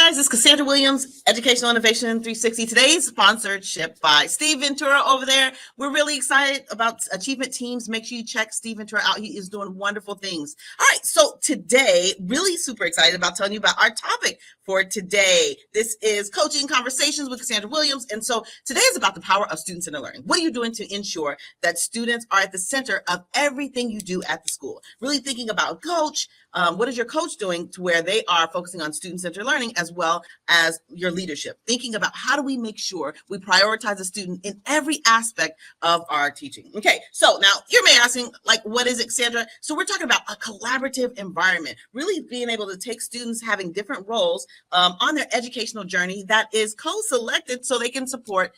guys, it's Cassandra Williams, Educational Innovation 360. Today's sponsorship by Steve Ventura over there. We're really excited about achievement teams. Make sure you check Steve Ventura out. He is doing wonderful things. All right, so today, really super excited about telling you about our topic for today. This is Coaching Conversations with Cassandra Williams. And so today is about the power of student-centered learning. What are you doing to ensure that students are at the center of everything you do at the school? Really thinking about coach. What is your coach doing to where they are focusing on student-centered learning as well as your leadership? Thinking about how do we make sure we prioritize the student in every aspect of our teaching. Okay, so now you may be asking, like, what is it, Sandra? So we're talking about a collaborative environment, really being able to take students having different roles on their educational journey that is co-selected so they can support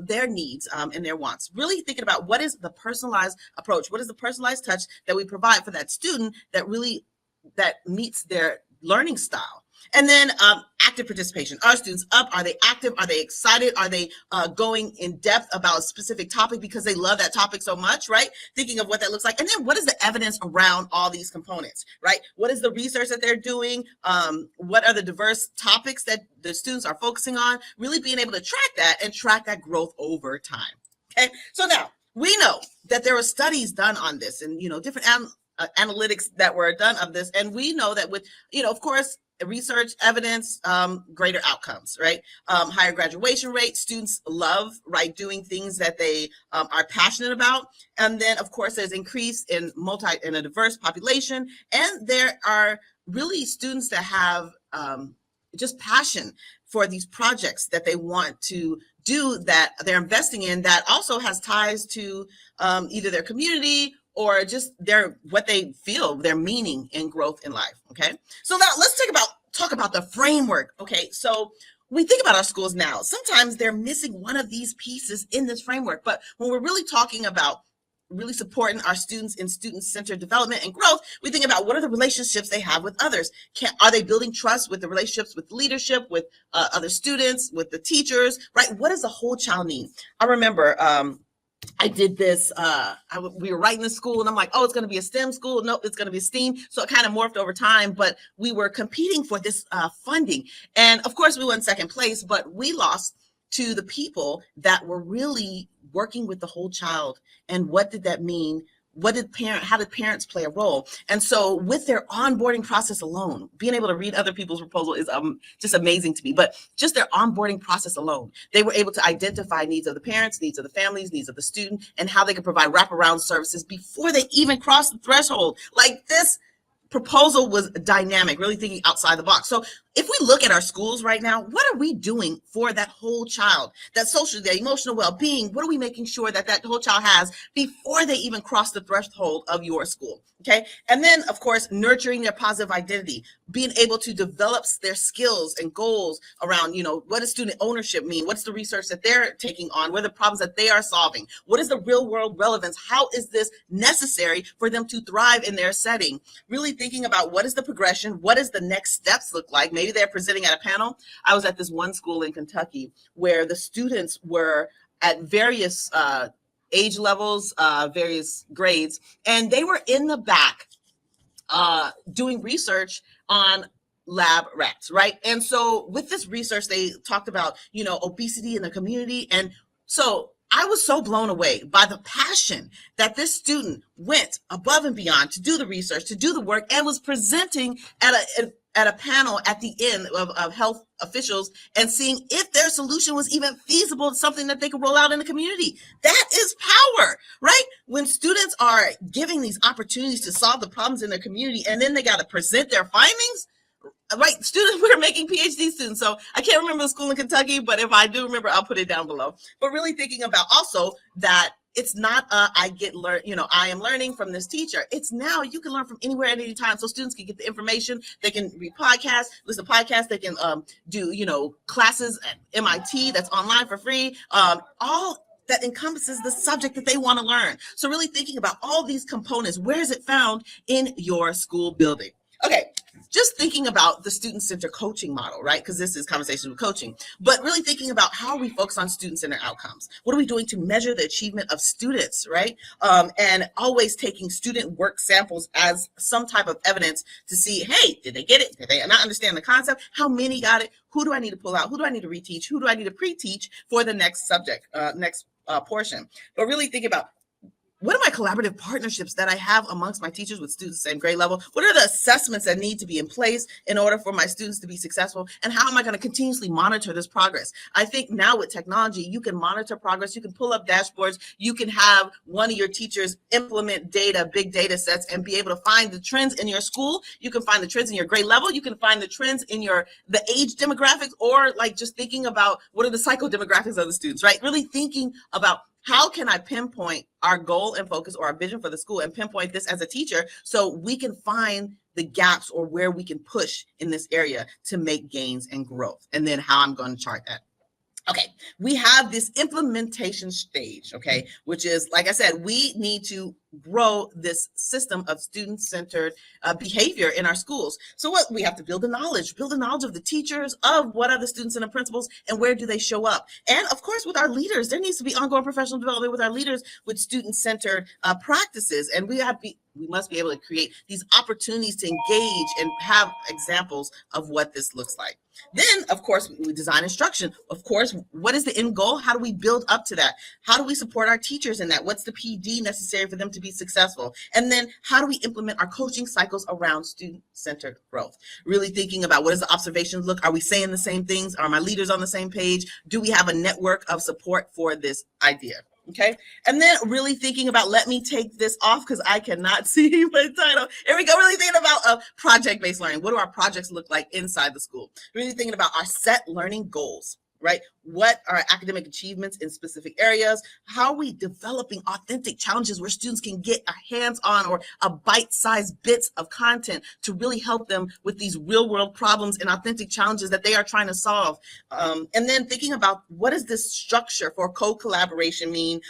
their needs and their wants. Really thinking about what is the personalized approach, what is the personalized touch that we provide for that student that meets their learning style. And then active participation. Are students up? Are they active? Are they excited? Are they going in depth about a specific topic because they love that topic so much, right? Thinking of what that looks like. And then what is the evidence around all these components, right? What is the research that they're doing? What are the diverse topics that the students are focusing on? Really being able to track that and track that growth over time. Okay, so now we know that there were studies done on this and, different analytics that were done of this. And we know that with, of course, research evidence, greater outcomes, right? Higher graduation rate. Students love, right, doing things that they are passionate about. And then, of course, there's increase in a diverse population. And there are really students that have just passion for these projects that they want to do, that they're investing in, that also has ties to either their community or just what they feel, their meaning and growth in life. Okay, so now let's talk about the framework. Okay, so we think about our schools now. Sometimes they're missing one of these pieces in this framework, but when we're really talking about really supporting our students in student-centered development and growth, we think about what are the relationships they have with others. Are they building trust with the relationships with leadership, with other students, with the teachers, right? What does the whole child need? I remember I did this, we were writing the school and I'm like, oh, it's going to be a STEM school. No, it's going to be STEAM. So it kind of morphed over time, but we were competing for this funding. And of course we won second place, but we lost to the people that were really working with the whole child. And what did that mean? How did parents play a role? And so with their onboarding process alone, being able to read other people's proposal is just amazing to me, but just their onboarding process alone, they were able to identify needs of the parents, needs of the families, needs of the student, and how they could provide wraparound services before they even cross the threshold. Like, this proposal was dynamic, really thinking outside the box. So if we look at our schools right now, what are we doing for that whole child, that social, that emotional well-being? What are we making sure that whole child has before they even cross the threshold of your school? Okay. And then, of course, nurturing their positive identity, being able to develop their skills and goals around, what does student ownership mean? What's the research that they're taking on? What are the problems that they are solving? What is the real world relevance? How is this necessary for them to thrive in their setting? Really thinking about what is the progression? What does the next steps look like? Maybe they're presenting at a panel. I was at this one school in Kentucky where the students were at various age levels, various grades, and they were in the back doing research on lab rats, right? And so with this research, they talked about, obesity in the community. And so I was so blown away by the passion that this student went above and beyond to do the research, to do the work, and was presenting at a panel at the end of health officials and seeing if their solution was even feasible, something that they could roll out in the community. That is power, right? When students are giving these opportunities to solve the problems in their community, and then they got to present their findings, right? Students, we're making PhD students. So I can't remember the school in Kentucky, but if I do remember, I'll put it down below. But really thinking about also that it's not I am learning from this teacher. It's now you can learn from anywhere at any time. So students can get the information. They can read podcasts, listen to podcasts. They can do, classes at MIT that's online for free. All that encompasses the subject that they want to learn. So really thinking about all these components. Where is it found in your school building? Okay, just thinking about the student-centered coaching model, right? Because this is Conversations with Coaching, but really thinking about how we focus on student-centered outcomes. What are we doing to measure the achievement of students, right? And always taking student work samples as some type of evidence to see, hey, did they get it? Did they not understand the concept? How many got it? Who do I need to pull out? Who do I need to reteach? Who do I need to pre-teach for the next subject, next portion? But really think about, what are my collaborative partnerships that I have amongst my teachers with students the same grade level? What are the assessments that need to be in place in order for my students to be successful? And how am I going to continuously monitor this progress? I think now with technology, you can monitor progress. You can pull up dashboards. You can have one of your teachers implement data, big data sets, and be able to find the trends in your school. You can find the trends in your grade level. You can find the trends in the age demographics, or like just thinking about what are the psychodemographics of the students, right? Really thinking about, how can I pinpoint our goal and focus or our vision for the school and pinpoint this as a teacher so we can find the gaps or where we can push in this area to make gains and growth, and then how I'm going to chart that. Okay, we have this implementation stage, okay, which is, like I said, we need to grow this system of student-centered behavior in our schools. So what we have to build the knowledge of the teachers, of what are the students and the principals, and where do they show up. And of course, with our leaders, there needs to be ongoing professional development with our leaders with student-centered practices. And we must be able to create these opportunities to engage and have examples of what this looks like. Then, of course, we design instruction. Of course, what is the end goal? How do we build up to that? How do we support our teachers in that? What's the PD necessary for them to be successful? And then how do we implement our coaching cycles around student-centered growth? Really thinking about, what does the observations look? Are we saying the same things? Are my leaders on the same page? Do we have a network of support for this idea? Okay, and then really thinking about, let me take this off because I cannot see my title. Here we go, really thinking about project-based learning. What do our projects look like inside the school? Really thinking about our set learning goals, right? What are academic achievements in specific areas? How are we developing authentic challenges where students can get a hands-on or a bite-sized bits of content to really help them with these real-world problems and authentic challenges that they are trying to solve? And then thinking about, what does this structure for co-collaboration mean?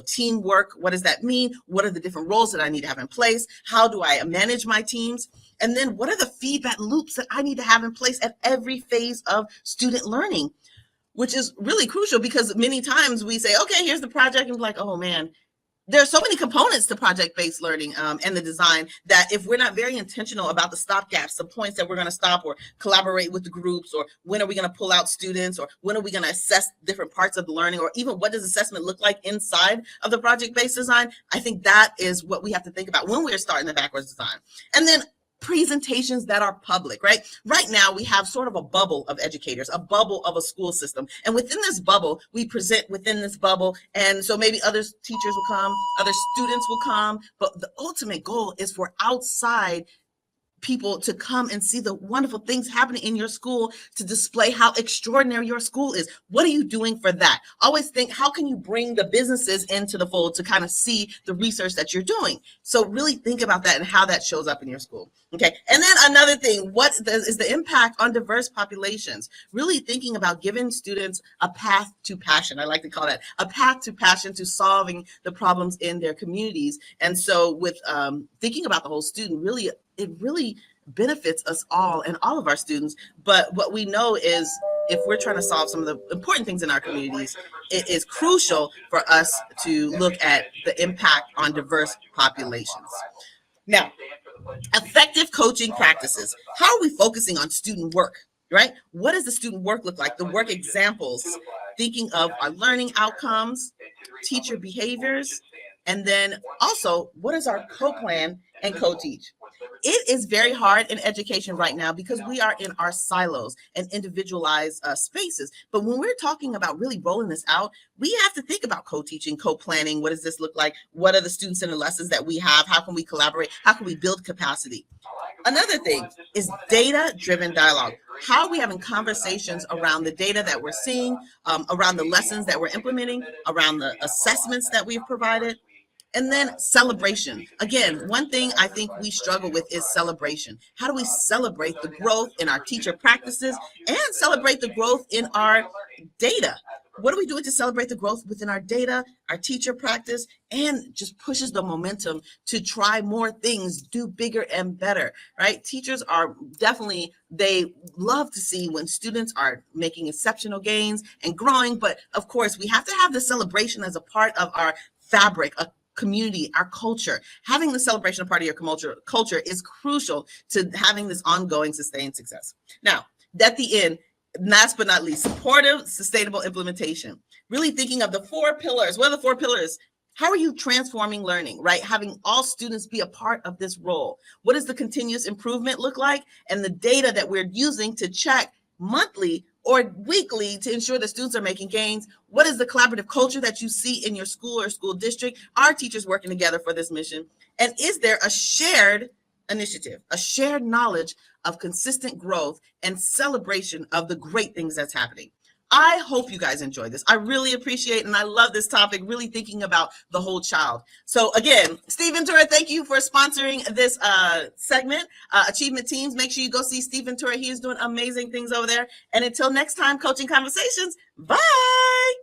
Teamwork, what does that mean? What are the different roles that I need to have in place? How do I manage my teams? And then what are the feedback loops that I need to have in place at every phase of student learning? Which is really crucial, because many times we say, okay, here's the project, and we're like, oh man, there are so many components to project-based learning and the design, that if we're not very intentional about the stopgaps, the points that we're going to stop or collaborate with the groups, or when are we going to pull out students, or when are we going to assess different parts of the learning, or even what does assessment look like inside of the project-based design, I think that is what we have to think about when we're starting the backwards design. And then presentations that are public, right? Right now, we have sort of a bubble of educators, a bubble of a school system. And within this bubble, we present within this bubble. And so maybe other teachers will come, other students will come, but the ultimate goal is for outside people to come and see the wonderful things happening in your school, to display how extraordinary your school is. What are you doing for that? Always think, how can you bring the businesses into the fold to kind of see the research that you're doing? So really think about that and how that shows up in your school. Okay, and then another thing, what is the impact on diverse populations? Really thinking about giving students a path to passion. I like to call that a path to passion, to solving the problems in their communities. And so with thinking about the whole student, really, it really benefits us all and all of our students. But what we know is, if we're trying to solve some of the important things in our communities, it is crucial for us to look at the impact on diverse populations. Now, effective coaching practices. How are we focusing on student work, right? What does the student work look like? The work examples, thinking of our learning outcomes, teacher behaviors, and then also, what is our co-plan and co-teach? It is very hard in education right now because we are in our silos and individualized spaces. But when we're talking about really rolling this out, we have to think about co-teaching, co-planning. What does this look like? What are the student-centered lessons that we have? How can we collaborate? How can we build capacity? Another thing is data-driven dialogue. How are we having conversations around the data that we're seeing, around the lessons that we're implementing, around the assessments that we've provided? And then celebration. Again, one thing I think we struggle with is celebration. How do we celebrate the growth in our teacher practices and celebrate the growth in our data? What are we doing to celebrate the growth within our data, our teacher practice, and just pushes the momentum to try more things, do bigger and better, right? Teachers are definitely, they love to see when students are making exceptional gains and growing, but of course we have to have the celebration as a part of our fabric, a community, our culture. Having the celebration a part of your culture is crucial to having this ongoing sustained success. Now, at the end, last but not least, supportive, sustainable implementation. Really thinking of the 4 pillars. What are the 4 pillars? How are you transforming learning, right? Having all students be a part of this role. What does the continuous improvement look like? And the data that we're using to check monthly or weekly to ensure that students are making gains. What is the collaborative culture that you see in your school or school district? Are teachers working together for this mission? And is there a shared initiative, a shared knowledge of consistent growth and celebration of the great things that's happening? I hope you guys enjoy this. I really appreciate and I love this topic, really thinking about the whole child. So again, Steve Ventura, thank you for sponsoring this segment. Achievement teams, make sure you go see Steve Ventura. He is doing amazing things over there. And until next time, Coaching Conversations, bye.